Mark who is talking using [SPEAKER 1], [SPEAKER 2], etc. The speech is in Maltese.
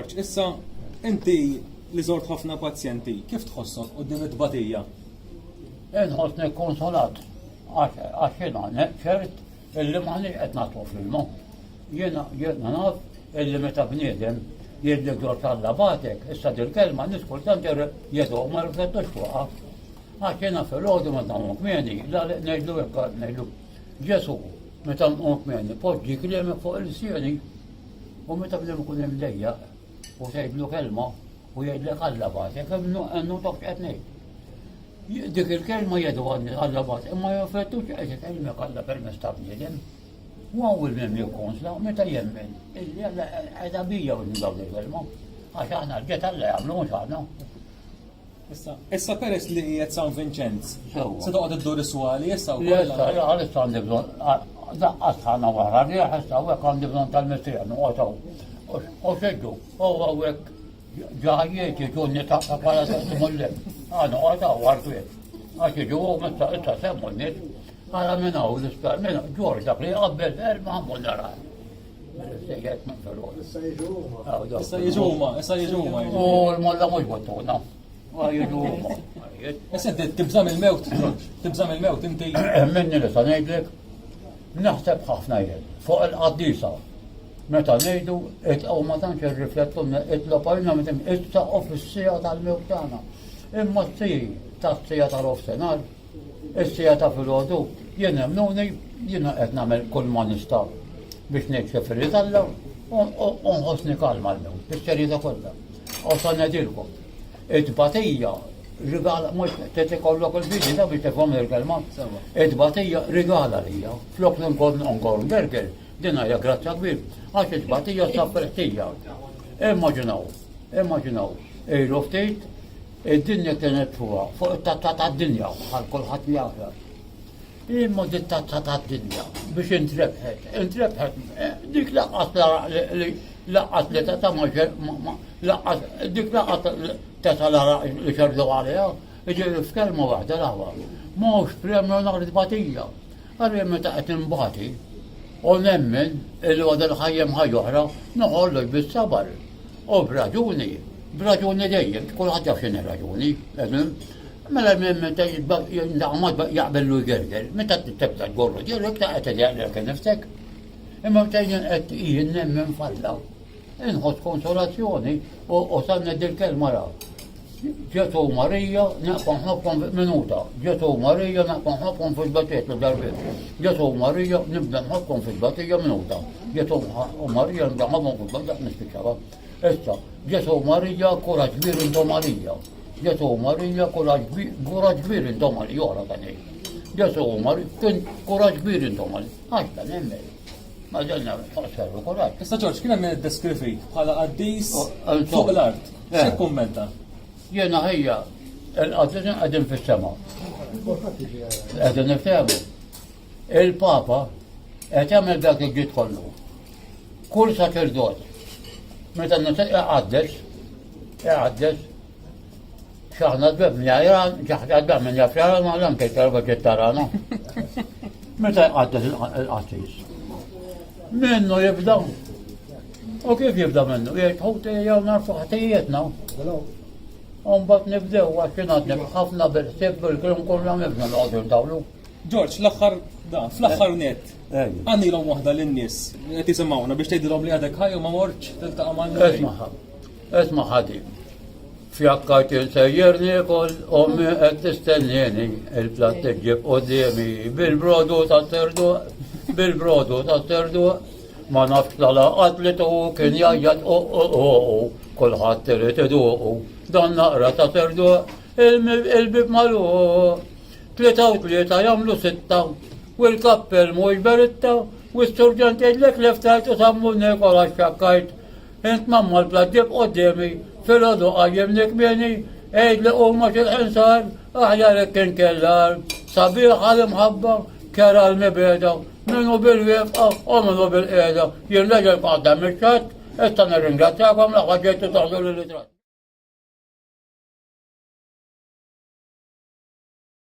[SPEAKER 1] George, issa inti li żort ħafna pazjenti, kif tħossok quddiem it-tbatija?
[SPEAKER 2] Inħossni konsolat għax jiena ċert illi maħniex qed nagħtu fil-mo. Jiena naf illi meta bniedem jgħidlek dwar tal-labatek, issa dil-kelma nies kultant jedu ma riflettux fuqha. Għax jiena fil-għodu meta nqum kmieni, ngħidlu hekk ngħidlu Ġesu meta nqum kmieni, poġġi kliemek fuq il-sjeni u meta bdem ikun hemm dejjaq u tgħidlu kelma u jgħidlek għall-labatek hemm tok qed ngħid. Dik il-kelma jedu għall-labat, imma jaffettux qed kelmek għalla permezz ta' bniedem. U għawil minn jikonsla, meta jemmen, illi għedha bija u nidawd il-kelma. Għax aħna l-ġet għalla jgħamlu mux għadna.
[SPEAKER 1] Issa peress li qiegħed San Vincenz, se toqgħod iddur iswali issa wkoll.
[SPEAKER 2] Għalissa għandi bżonn, daqqas ħana wara li ħassa għek għandi bżonn tal-mistrijan, u għataw. U xeddu, u għawek ġaħjiet jiġunni taqqa bħala t-mullem. Għanu għataw għartwiet. Għax jiġu u metta itta semmu n-nit. Għala minna u l-ispar, minna ġor dak li għabbel maħammu l-nara. Sejjek minn ferru.
[SPEAKER 1] Issa jiġu huma.
[SPEAKER 2] U l-molla mux bottuna. Jiġu huma.
[SPEAKER 1] Issa tibżam il-mewt, inti.
[SPEAKER 2] Minni li sa' nejdlek, naħseb ħafna jgħid, fuq il-qaddisa. Meta nejdu, u ma tanċ il-riflettu, it-lopajna metem, it-sa' offissija tal-mewt tagħna. Imma s-sij ta' s-sija tal-offsenar, is-sija ta' fil-għodu, jena mnuni, jena qed nagħmel kull ma nista' biex nekxef ir-ritalla u nħossni kalma l-mewt, biex-ċerita kollha. U sa' nedilkom, it-batija, rigala, mux t-tikollok il-bidi da biex tifhom il-kelma, it-batija rigala lija, flok nkun berger, dinha hija grazzja kbir, għax it-batija s-saffrettija. Immaġinaw, ejlu ftit, id-dinja kienet fuqa, fuq it-tatta tad-dinja, għal kulħadd jafra. Imma dit-tatta tad-dinja biex intrebħet, dik laqqas li tata maġer, dik laqqas tata li xerdu għalija, iġi f'kelma waħda l-għawa. Mawx premju nar it-batija, għarri meta qed imbagħti, u nemmen il-għada l-ħajjem ħajjoħra, noħollu bis-sabar, u b'raġuni dejjem, kulħadd jaf x'inhi raġuni, mela meta jaqbellu jgerger, meta tibda tgorru direk ta' qed jaqlek nifsek. Imma meta qed jien nemmen falla. Inħoss konsolazzjoni u sanna dil-kelma ra. Ġetu Marija naqbon ħobkom minuta, ġetu Marija naqbon ħobkom fil-batiet l-darbiet. Ġetu Marija nibda ħobkom fil-batija minuta. Ġetu Marija nibda ħobkom fil-batija nispiċċava. Issa, ġetu Marija kuraġ kbir intom Marija. Ġetu Marija kuraġ kbir intom Marija, ora tani. Ġetu Marija kuraġ kbir intom Marija. Għax ta' nemmel. Ma ġelna servu kuraġ.
[SPEAKER 1] Issa Ġorġ, kien hemm deskrivi bħala qaddis fuq l-art. X'e kummenta?
[SPEAKER 2] Jena ħejja, l-qaddis qegħdin fis-sema. Qegħdin niftehmu. Il-Papa qed jagħmel dak il-ġid kollu. Kull saċerdot meta n-nisa iqaddes, xaħna d-beb njajran, xaħna d-beb minn jafjaran, ma l-anke tarba ġittarana. Meta iqaddes il-qassis. Minnu jibda. U kif jibda minnu? Jgħid jew narfu ħatijietna. Umbat nibdew għaxinat ħafna bil-ħsib bil-krim kollha nibna l-għodu dawlu.
[SPEAKER 1] George, fl-aħħar net, għandilhom waħda lin-nies qed jisimgħuna biex tgħidilhom li għadek ħajja ma mortx tiltaqa' man-nies.
[SPEAKER 2] Esma' ħadi. Fjakkajt il-sejjerni kol ommi qed tistennieni il-platt tiġġib qudiemi bil-brodu tas-serdu, ma nafx l-laqat li tu kien jajjad kulħadd irid iduqu. Dan naqra ta' serdu il-bib malu. 3 u 3 jagħmlu 6 u l-kappell mhux beritta u s-surġant jgħidlek leftajt u sammu Nikola xakkajt. Int mamma l-platt ġib qudiemi fil-għadu qajjimni kmieni għejdli huma xil-ħinsar aħjarek kien kellar sabiħ għal-imħabba kera l-mibeda minnu bil-wifqa u minnu bil-qiegħda jien leġel qaddam il-ċatt issa nirringrazzjakom laqgħa ġejtu taħdu l-litrat.